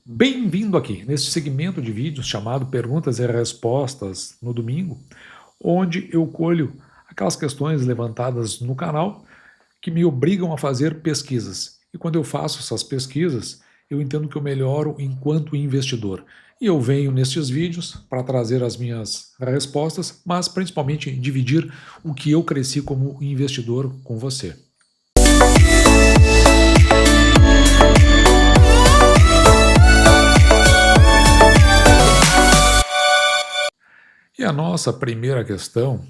Bem-vindo aqui neste segmento de vídeos chamado Perguntas e Respostas no domingo, onde eu colho aquelas questões levantadas no canal que me obrigam a fazer pesquisas. E quando eu faço essas pesquisas, eu entendo que eu melhoro enquanto investidor. E eu venho nestes vídeos para trazer as minhas respostas, mas principalmente dividir o que eu cresci como investidor com você. E a nossa primeira questão,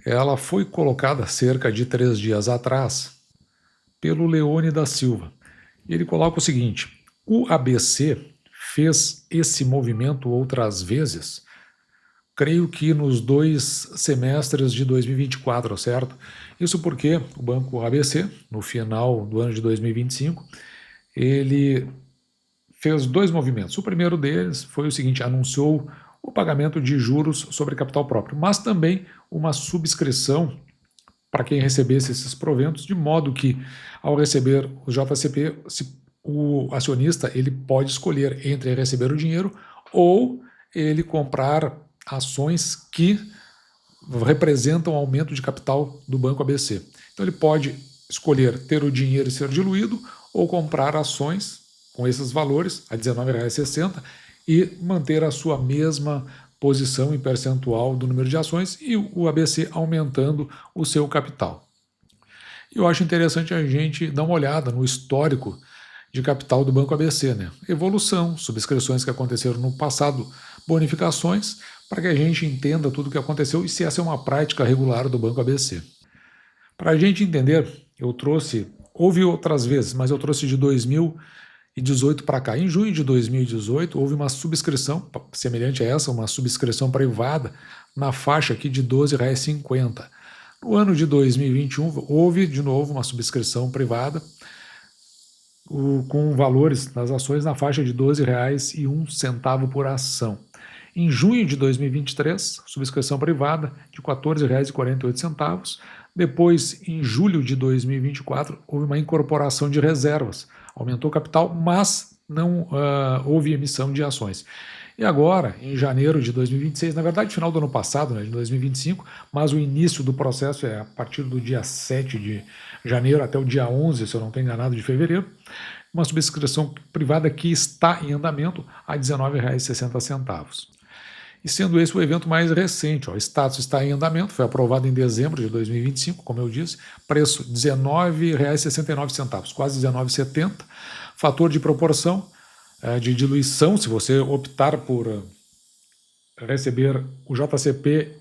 ela foi colocada cerca de 3 dias atrás pelo Leone da Silva. E ele coloca o seguinte: o ABC fez esse movimento outras vezes, creio que nos 2 semestres de 2024, certo? Isso porque o banco ABC, no final do ano de 2025, ele fez 2 movimentos. O primeiro deles foi o seguinte: anunciou o pagamento de juros sobre capital próprio, mas também uma subscrição para quem recebesse esses proventos, de modo que, ao receber o JCP, o acionista ele pode escolher entre receber o dinheiro ou ele comprar ações que representam o aumento de capital do Banco ABC. Então ele pode escolher ter o dinheiro e ser diluído ou comprar ações com esses valores a R$19,60 e manter a sua mesma posição em percentual do número de ações e o ABC aumentando o seu capital. Eu acho interessante a gente dar uma olhada no histórico de capital do Banco ABC, né? Evolução, subscrições que aconteceram no passado, bonificações, para que a gente entenda tudo o que aconteceu e se essa é uma prática regular do Banco ABC. Para a gente entender, houve outras vezes, mas eu trouxe de 2018 para cá. Em junho de 2018, houve uma subscrição, semelhante a essa, uma subscrição privada, na faixa aqui de R$12,50. No ano de 2021, houve de novo uma subscrição privada, com valores das ações na faixa de R$12,01 por ação. Em junho de 2023, subscrição privada de R$14,48. Depois, em julho de 2024, houve uma incorporação de reservas. Aumentou o capital, mas não houve emissão de ações. E agora, em janeiro de 2026, na verdade, final do ano passado, né, de 2025, mas o início do processo é a partir do dia 7 de janeiro até o dia 11, se eu não estou enganado, de fevereiro, uma subscrição privada que está em andamento a R$19,60. E sendo esse o evento mais recente, o status está em andamento, foi aprovado em dezembro de 2025, como eu disse, preço R$19,69, quase R$19,70, fator de proporção de diluição, se você optar por receber o JCP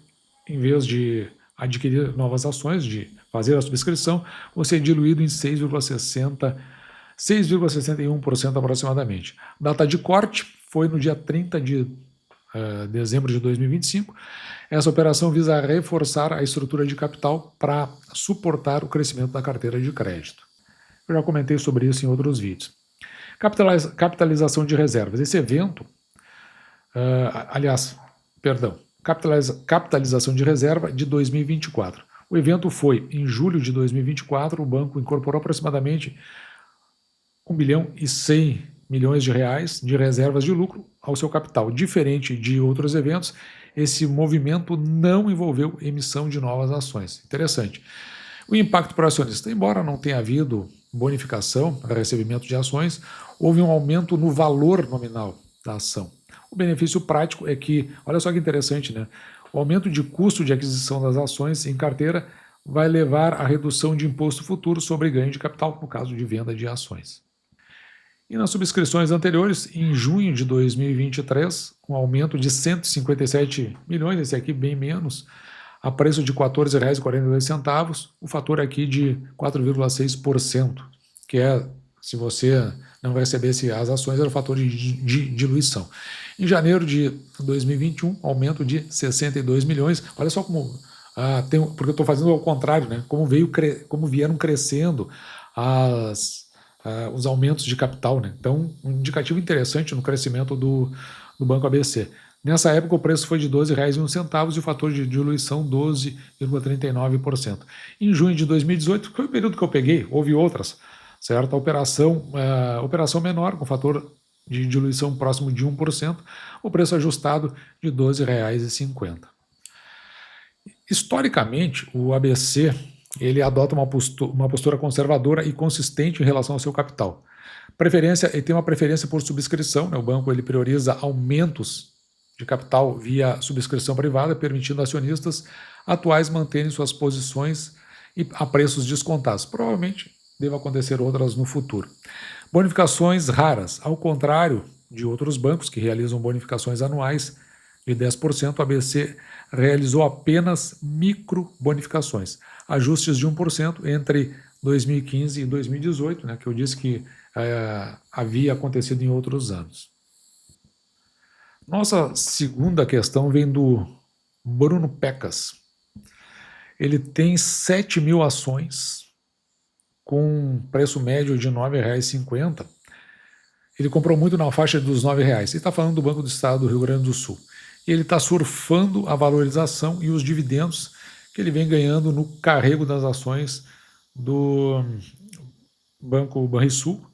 em vez de adquirir novas ações, de fazer a subscrição, você é diluído em 6,61% aproximadamente. Data de corte foi no dia 30 de dezembro de 2025. Essa operação visa reforçar a estrutura de capital para suportar o crescimento da carteira de crédito. Eu já comentei sobre isso em outros vídeos. Capitalização de reservas. Esse evento, capitalização de reserva de 2024. O evento foi em julho de 2024, o banco incorporou aproximadamente R$1,1 bilhão de reservas de lucro ao seu capital. Diferente de outros eventos, esse movimento não envolveu emissão de novas ações. Interessante. O impacto para o acionista, embora não tenha havido bonificação para recebimento de ações, houve um aumento no valor nominal da ação. O benefício prático é que, olha só que interessante, né? O aumento de custo de aquisição das ações em carteira vai levar à redução de imposto futuro sobre ganho de capital, no caso de venda de ações. E nas subscrições anteriores, em junho de 2023, um aumento de 157 milhões, esse aqui bem menos, a preço de R$14,42, o fator aqui de 4,6%, que é, se você não recebesse as ações, era o fator de diluição. Em janeiro de 2021, aumento de 62 milhões, olha só como, porque eu estou fazendo ao contrário, né? Como vieram crescendo os aumentos de capital, né? Então, um indicativo interessante no crescimento do Banco ABC. Nessa época, o preço foi de R$12,01 e o fator de diluição 12,39%. Em junho de 2018, que foi o período que eu peguei, houve outras, certo? A operação menor, com fator de diluição próximo de 1%, o preço ajustado de R$ 12,50. Historicamente, o ABC ele adota uma postura conservadora e consistente em relação ao seu capital. Ele tem uma preferência por subscrição, né? O banco ele prioriza aumentos de capital via subscrição privada, permitindo acionistas atuais manterem suas posições a preços descontados. Provavelmente deve acontecer outras no futuro. Bonificações raras, ao contrário de outros bancos que realizam bonificações anuais de 10%, o ABC realizou apenas micro bonificações, ajustes de 1% entre 2015 e 2018, né, que eu disse que havia acontecido em outros anos. Nossa segunda questão vem do Bruno Pecas. Ele tem 7.000 ações com preço médio de R$ 9,50. Ele comprou muito na faixa dos R$ 9,00. Ele está falando do Banco do Estado do Rio Grande do Sul. E ele está surfando a valorização e os dividendos que ele vem ganhando no carrego das ações do Banco Banrisul,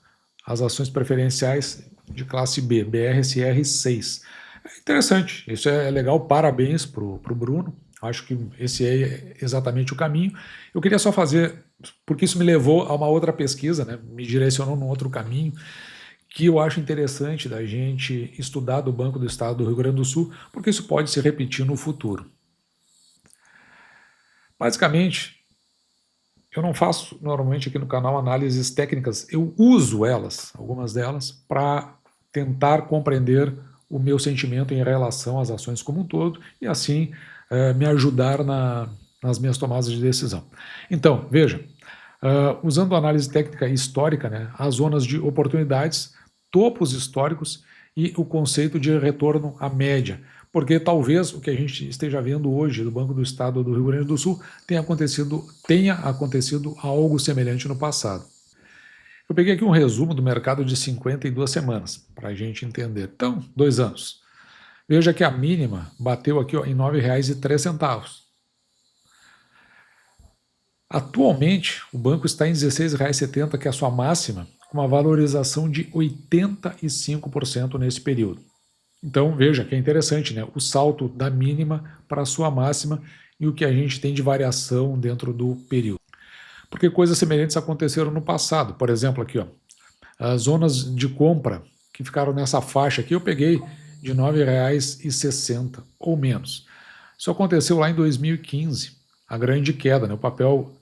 as ações preferenciais de classe B, BRSR 6. É interessante, isso é legal, parabéns para o Bruno. Acho que esse é exatamente o caminho. Eu queria só fazer, porque isso me levou a uma outra pesquisa, né? Me direcionou num outro caminho, que eu acho interessante da gente estudar do Banco do Estado do Rio Grande do Sul, porque isso pode se repetir no futuro. Basicamente, eu não faço normalmente aqui no canal análises técnicas, eu uso elas, algumas delas, para tentar compreender o meu sentimento em relação às ações como um todo e assim me ajudar nas minhas tomadas de decisão. Então, veja, usando análise técnica e histórica, né, as zonas de oportunidades, topos históricos e o conceito de retorno à média, porque talvez o que a gente esteja vendo hoje do Banco do Estado do Rio Grande do Sul tenha acontecido algo semelhante no passado. Eu peguei aqui um resumo do mercado de 52 semanas, para a gente entender. Então, 2 anos. Veja que a mínima bateu aqui ó, em R$ 9,03. Atualmente, o banco está em R$ 16,70, que é a sua máxima, com uma valorização de 85% nesse período. Então, veja que é interessante, né? O salto da mínima para a sua máxima e o que a gente tem de variação dentro do período. Porque coisas semelhantes aconteceram no passado. Por exemplo, aqui, ó, as zonas de compra que ficaram nessa faixa aqui, eu peguei de R$ 9,60 ou menos. Isso aconteceu lá em 2015, a grande queda, né? O papel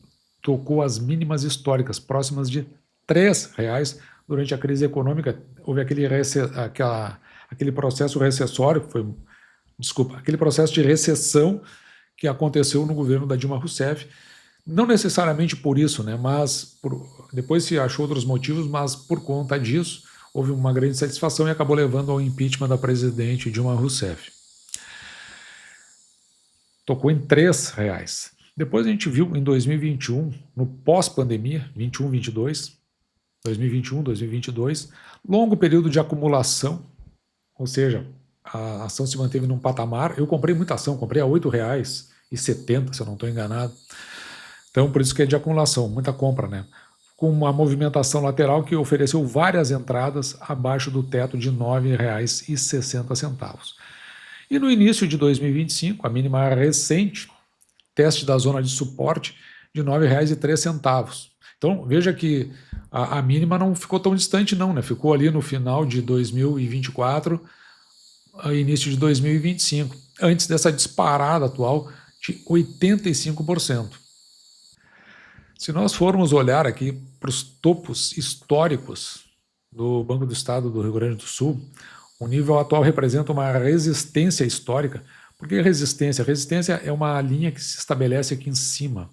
tocou as mínimas históricas, próximas de R$ 3,00 durante a crise econômica. Houve aquele processo recessório, aquele processo de recessão que aconteceu no governo da Dilma Rousseff. Não necessariamente por isso, né, mas depois se achou outros motivos, mas por conta disso houve uma grande satisfação e acabou levando ao impeachment da presidente Dilma Rousseff. Tocou em R$ 3,00. Depois a gente viu em 2021, no pós-pandemia, 2021, 2022, longo período de acumulação, ou seja, a ação se manteve num patamar. Eu comprei muita ação, comprei a R$ 8,70, se eu não estou enganado. Então, por isso que é de acumulação, muita compra, né? Com uma movimentação lateral que ofereceu várias entradas abaixo do teto de R$ 9,60. E no início de 2025, a mínima recente, teste da zona de suporte de R$ 9,03. Então, veja que a mínima não ficou tão distante não, né? Ficou ali no final de 2024, início de 2025, antes dessa disparada atual de 85%. Se nós formos olhar aqui para os topos históricos do Banco do Estado do Rio Grande do Sul, o nível atual representa uma resistência histórica. Por que resistência? Resistência é uma linha que se estabelece aqui em cima,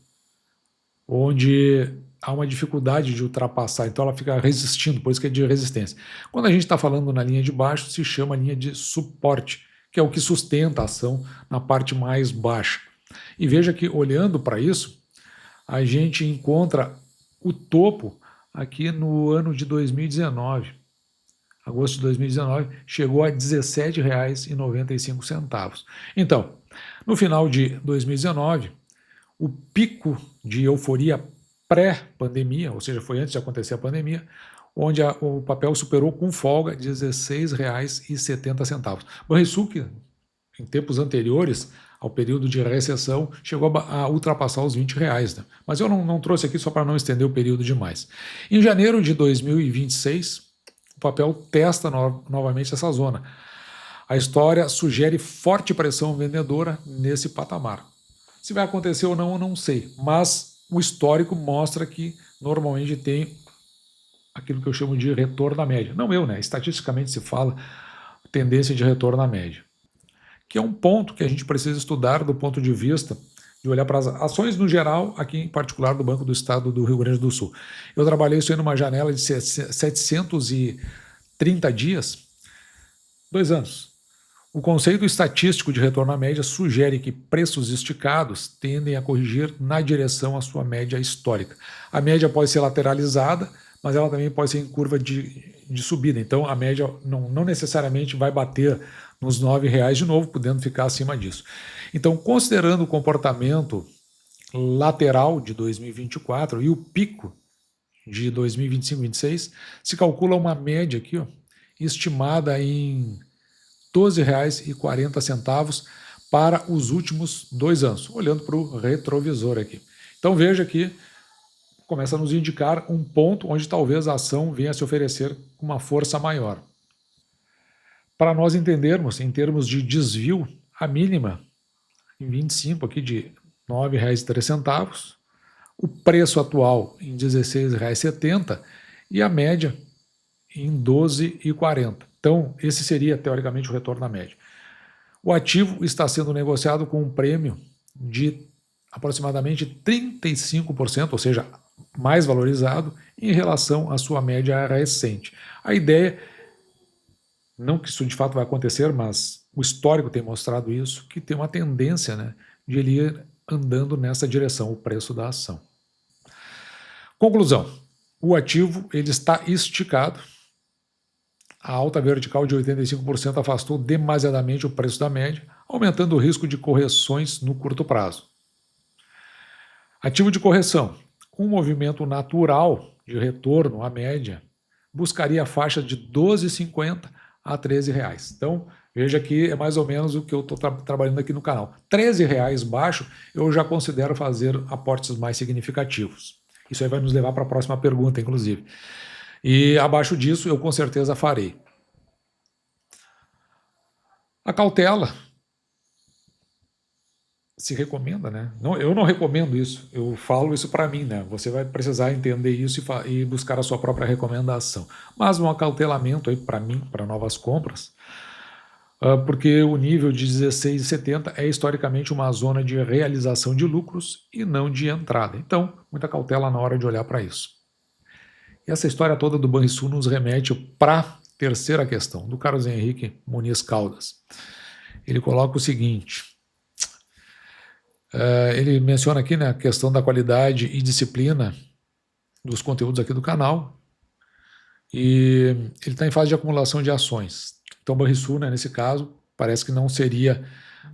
onde há uma dificuldade de ultrapassar, então ela fica resistindo, por isso que é de resistência. Quando a gente está falando na linha de baixo, se chama linha de suporte, que é o que sustenta a ação na parte mais baixa. E veja que, olhando para isso, a gente encontra o topo aqui no ano de 2019. Agosto de 2019, chegou a R$ 17,95. Então, no final de 2019, o pico de euforia pré-pandemia, ou seja, foi antes de acontecer a pandemia, onde o papel superou com folga R$ 16,70. Banrisul, que em tempos anteriores ao período de recessão, chegou a ultrapassar os R$ 20, né? Mas eu não trouxe aqui só para não estender o período demais. Em janeiro de 2026, o papel testa novamente essa zona. A história sugere forte pressão vendedora nesse patamar. Se vai acontecer ou não, eu não sei, mas o histórico mostra que normalmente tem aquilo que eu chamo de retorno à média. Não eu, né? Estatisticamente se fala tendência de retorno à média, que é um ponto que a gente precisa estudar do ponto de vista de olhar para as ações no geral, aqui em particular do Banco do Estado do Rio Grande do Sul. Eu trabalhei isso aí numa janela de 730 dias, 2 anos. O conceito estatístico de retorno à média sugere que preços esticados tendem a corrigir na direção à sua média histórica. A média pode ser lateralizada, mas ela também pode ser em curva de subida. Então, a média não necessariamente vai bater nos R$ 9,00 de novo, podendo ficar acima disso. Então, considerando o comportamento lateral de 2024 e o pico de 2025-26, se calcula uma média aqui, ó, estimada em R$ 12,40 para os últimos 2 anos, olhando para o retrovisor aqui. Então veja que começa a nos indicar um ponto onde talvez a ação venha a se oferecer com uma força maior. Para nós entendermos, em termos de desvio, a mínima em 25 aqui de R$ 9,03, o preço atual em R$ 16,70 e a média em R$ 12,40. Então, esse seria, teoricamente, o retorno à média. O ativo está sendo negociado com um prêmio de aproximadamente 35%, ou seja, mais valorizado, em relação à sua média recente. A ideia, não que isso de fato vai acontecer, mas o histórico tem mostrado isso, que tem uma tendência, né, de ele ir andando nessa direção, o preço da ação. Conclusão, o ativo ele está esticado. A alta vertical de 85% afastou demasiadamente o preço da média, aumentando o risco de correções no curto prazo. Ativo de correção, com um movimento natural de retorno à média, buscaria a faixa de R$ 12,50 a R$ 13,00. Então, veja que é mais ou menos o que eu estou trabalhando aqui no canal. R$ 13,00 baixo, eu já considero fazer aportes mais significativos. Isso aí vai nos levar para a próxima pergunta, inclusive. E abaixo disso eu com certeza farei. A cautela se recomenda, né? Não, eu não recomendo isso, eu falo isso para mim, né? Você vai precisar entender isso e buscar a sua própria recomendação. Mas um acautelamento aí para mim, para novas compras, porque o nível de 16,70 é historicamente uma zona de realização de lucros e não de entrada. Então, muita cautela na hora de olhar para isso. E essa história toda do Banrisul nos remete para a terceira questão, do Carlos Henrique Muniz Caldas. Ele coloca o seguinte, ele menciona aqui, né, a questão da qualidade e disciplina dos conteúdos aqui do canal, e ele está em fase de acumulação de ações. Então, Banrisul, né, nesse caso, parece que não seria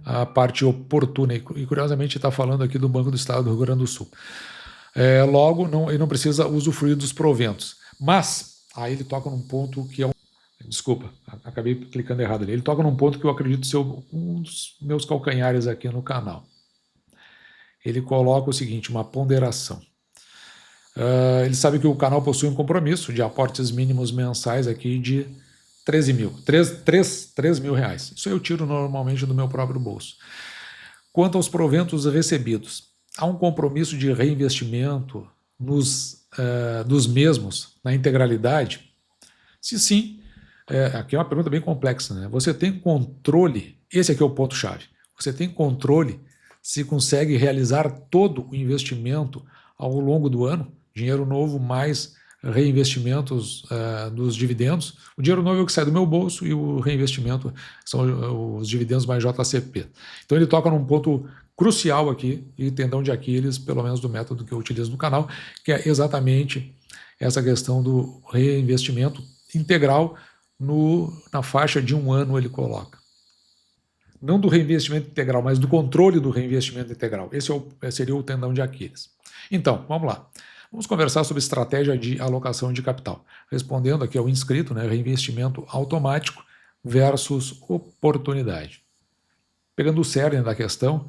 a parte oportuna, e curiosamente está falando aqui do Banco do Estado do Rio Grande do Sul. Logo, ele não precisa usufruir dos proventos. Mas, aí ele toca num ponto que é desculpa, acabei clicando errado ali. Ele toca num ponto que eu acredito ser um dos meus calcanhares aqui no canal. Ele coloca o seguinte, uma ponderação. Ele sabe que o canal possui um compromisso de aportes mínimos mensais aqui de 13 mil. 3 mil reais. Isso eu tiro normalmente do meu próprio bolso. Quanto aos proventos recebidos, há um compromisso de reinvestimento dos mesmos na integralidade? Se sim, aqui é uma pergunta bem complexa, né? Você tem controle, esse aqui é o ponto-chave, você tem controle se consegue realizar todo o investimento ao longo do ano, dinheiro novo mais reinvestimentos dos dividendos. O dinheiro novo é o que sai do meu bolso e o reinvestimento são os dividendos mais JCP. Então ele toca num ponto crucial aqui, e tendão de Aquiles, pelo menos do método que eu utilizo no canal, que é exatamente essa questão do reinvestimento integral na faixa de 1 ano ele coloca. Não do reinvestimento integral, mas do controle do reinvestimento integral. Esse seria o tendão de Aquiles. Então, vamos lá. Vamos conversar sobre estratégia de alocação de capital. Respondendo aqui ao inscrito, né, reinvestimento automático versus oportunidade. Pegando o cerne da questão,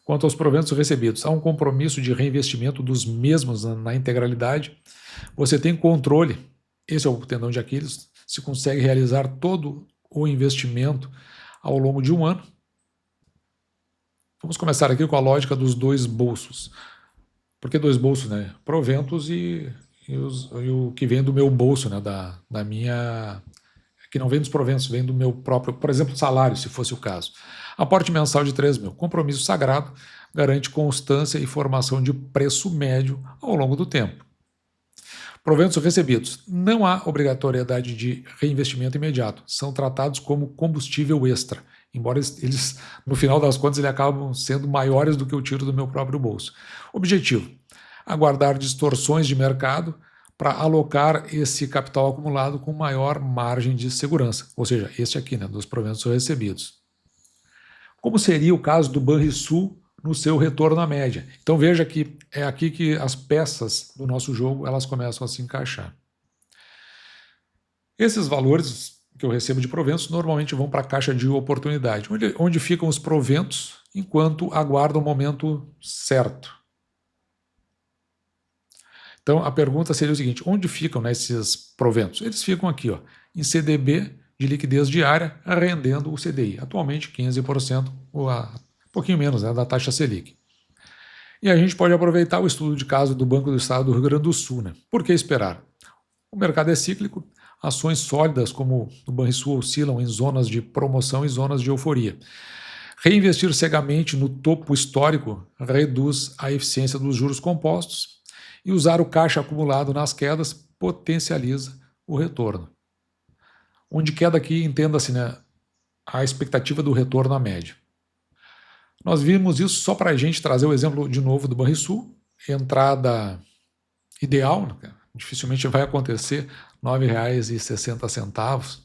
quanto aos proventos recebidos, há um compromisso de reinvestimento dos mesmos na integralidade. Você tem controle, esse é o tendão de Aquiles, se consegue realizar todo o investimento ao longo de um ano. Vamos começar aqui com a lógica dos dois bolsos. Por que dois bolsos, né? Proventos e o que vem do meu bolso, né? Da minha... que não vem dos proventos, vem do meu próprio, por exemplo, salário, se fosse o caso. Aporte mensal de 3 mil. Compromisso sagrado, garante constância e formação de preço médio ao longo do tempo. Proventos recebidos. Não há obrigatoriedade de reinvestimento imediato. São tratados como combustível extra. Embora eles, no final das contas, eles acabam sendo maiores do que eu tiro do meu próprio bolso. Objetivo: aguardar distorções de mercado para alocar esse capital acumulado com maior margem de segurança. Ou seja, este aqui, né, dos proventos recebidos. Como seria o caso do Banrisul no seu retorno à média? Então veja que é aqui que as peças do nosso jogo elas começam a se encaixar. Esses valores que eu recebo de proventos normalmente vão para a caixa de oportunidade, onde ficam os proventos enquanto aguardam o momento certo. Então a pergunta seria o seguinte: onde ficam, né, esses proventos? Eles ficam aqui, ó, em CDB de liquidez diária, rendendo o CDI, atualmente 15%, ou um pouquinho menos, né, da taxa Selic. E a gente pode aproveitar o estudo de caso do Banco do Estado do Rio Grande do Sul. Né? Por que esperar? O mercado é cíclico, ações sólidas como o Banrisul oscilam em zonas de promoção e zonas de euforia. Reinvestir cegamente no topo histórico reduz a eficiência dos juros compostos e usar o caixa acumulado nas quedas potencializa o retorno. Onde queda aqui, entenda-se, né, a expectativa do retorno à média. Nós vimos isso só para a gente trazer o exemplo de novo do Banrisul, entrada ideal, né, dificilmente vai acontecer, R$ 9,60,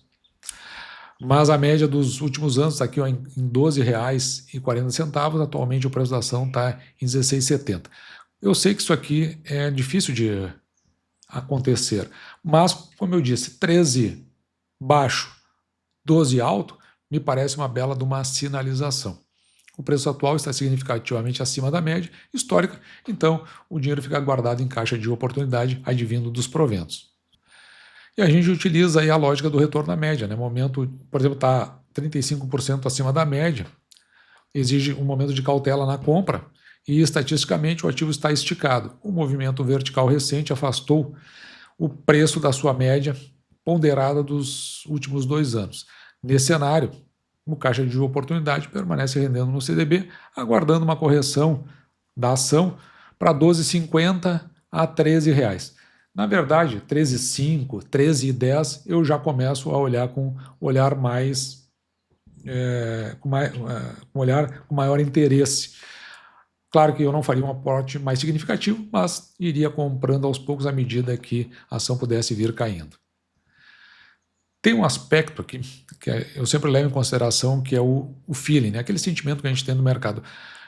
mas a média dos últimos anos está aqui, ó, em R$ 12,40, atualmente o preço da ação está em R$ 16,70. Eu sei que isso aqui é difícil de acontecer, mas, como eu disse, 13 baixo, 12 alto, me parece uma bela de uma sinalização. O preço atual está significativamente acima da média histórica, então o dinheiro fica guardado em caixa de oportunidade advindo dos proventos. E a gente utiliza aí a lógica do retorno à média. Né? Momento, por exemplo, está 35% acima da média, exige um momento de cautela na compra e estatisticamente o ativo está esticado. O movimento vertical recente afastou o preço da sua média ponderada dos últimos 2 anos. Nesse cenário, o caixa de oportunidade permanece rendendo no CDB, aguardando uma correção da ação para R$ 12,50 a R$ 13. Na verdade, R$ 13,5, R$ 13,10 eu já começo a olhar com olhar mais, com maior interesse. Claro que eu não faria um aporte mais significativo, mas iria comprando aos poucos à medida que a ação pudesse vir caindo. Tem um aspecto aqui que eu sempre levo em consideração, que é o feeling, né? Aquele sentimento que a gente tem no mercado.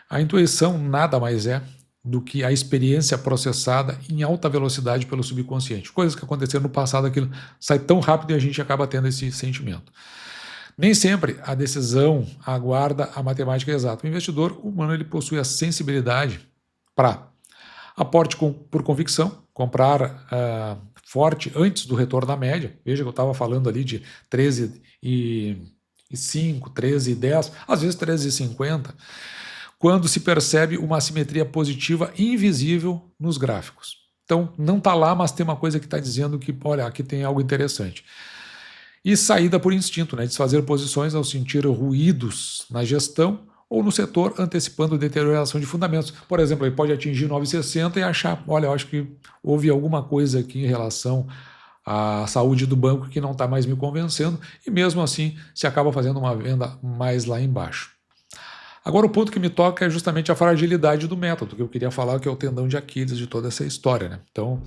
A intuição nada mais é do que a experiência processada em alta velocidade pelo subconsciente. Coisas que aconteceram no passado, aquilo sai tão rápido e a gente acaba tendo esse sentimento. Nem sempre a decisão aguarda a matemática exata. O investidor humano ele possui a sensibilidade para aporte por convicção, comprar forte antes do retorno da média. Veja que eu estava falando ali de 13,5, 13,10, às vezes 13,50, quando se percebe uma assimetria positiva invisível nos gráficos. Então, não está lá, mas tem uma coisa que está dizendo que, olha, aqui tem algo interessante. E saída por instinto, né? Desfazer posições ao sentir ruídos na gestão ou no setor antecipando deterioração de fundamentos. Por exemplo, ele pode atingir 9,60 e achar, olha, eu acho que houve alguma coisa aqui em relação à saúde do banco que não está mais me convencendo, e mesmo assim se acaba fazendo uma venda mais lá embaixo. Agora o ponto que me toca é justamente a fragilidade do método, que eu queria falar, que é o tendão de Aquiles de toda essa história. Né? Então,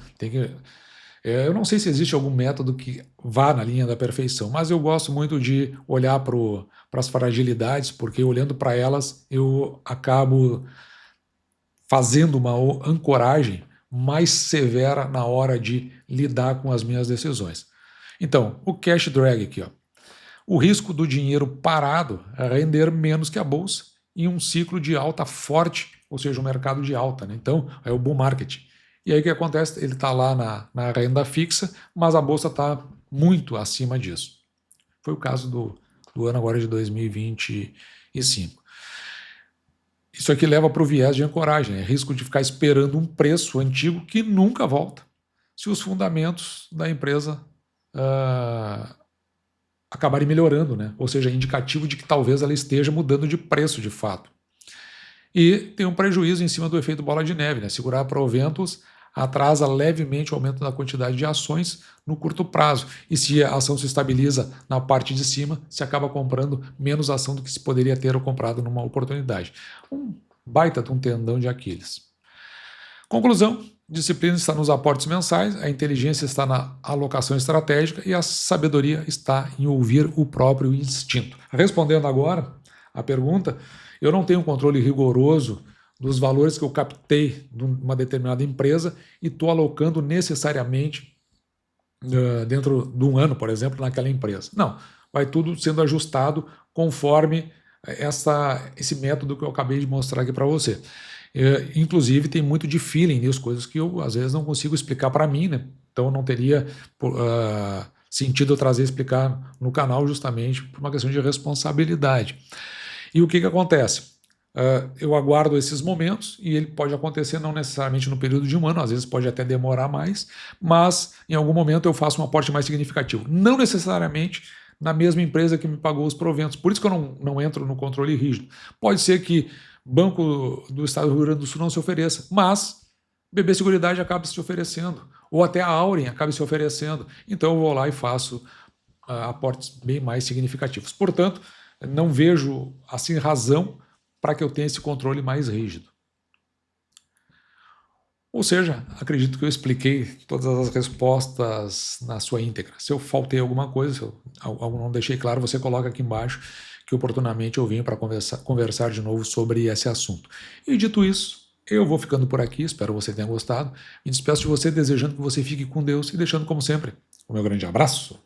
eu não sei se existe algum método que vá na linha da perfeição, mas eu gosto muito de olhar para as fragilidades, porque olhando para elas eu acabo fazendo uma ancoragem mais severa na hora de lidar com as minhas decisões. Então, o cash drag aqui, ó. O risco do dinheiro parado é render menos que a bolsa em um ciclo de alta forte, ou seja, um mercado de alta, né? Então, é o bull market. E aí o que acontece? Ele está lá na renda fixa, mas a bolsa está muito acima disso. Foi o caso do ano agora de 2025. Isso aqui leva para o viés de ancoragem, é risco de ficar esperando um preço antigo que nunca volta, se os fundamentos da empresa acabarem melhorando, né? Ou seja, indicativo de que talvez ela esteja mudando de preço de fato. E tem um prejuízo em cima do efeito bola de neve, né? Segurar proventos atrasa levemente o aumento da quantidade de ações no curto prazo. E se a ação se estabiliza na parte de cima, se acaba comprando menos ação do que se poderia ter comprado numa oportunidade. Um baita de um tendão de Aquiles. Conclusão: disciplina está nos aportes mensais, a inteligência está na alocação estratégica e a sabedoria está em ouvir o próprio instinto. Respondendo agora a pergunta, eu não tenho um controle rigoroso dos valores que eu captei de uma determinada empresa e estou alocando necessariamente dentro de um ano, por exemplo, naquela empresa. Não, vai tudo sendo ajustado conforme esse método que eu acabei de mostrar aqui para você. Inclusive tem muito de feeling nisso, coisas que eu às vezes não consigo explicar para mim, né? Então não teria sentido eu trazer e explicar no canal justamente por uma questão de responsabilidade. E o que acontece? Eu aguardo esses momentos e ele pode acontecer não necessariamente no período de um ano, às vezes pode até demorar mais, mas em algum momento eu faço um aporte mais significativo. Não necessariamente na mesma empresa que me pagou os proventos. Por isso que eu não entro no controle rígido. Pode ser que Banco do Estado do Rio Grande do Sul não se ofereça, mas BB Seguridade acaba se oferecendo, ou até a Auren acaba se oferecendo. Então eu vou lá e faço aportes bem mais significativos. Portanto, não vejo assim razão para que eu tenha esse controle mais rígido. Ou seja, acredito que eu expliquei todas as respostas na sua íntegra. Se eu faltei alguma coisa, se eu não deixei claro, você coloca aqui embaixo que oportunamente eu venho para conversar de novo sobre esse assunto. E dito isso, eu vou ficando por aqui, espero que você tenha gostado. Me despeço de você desejando que você fique com Deus e deixando, como sempre, o meu grande abraço.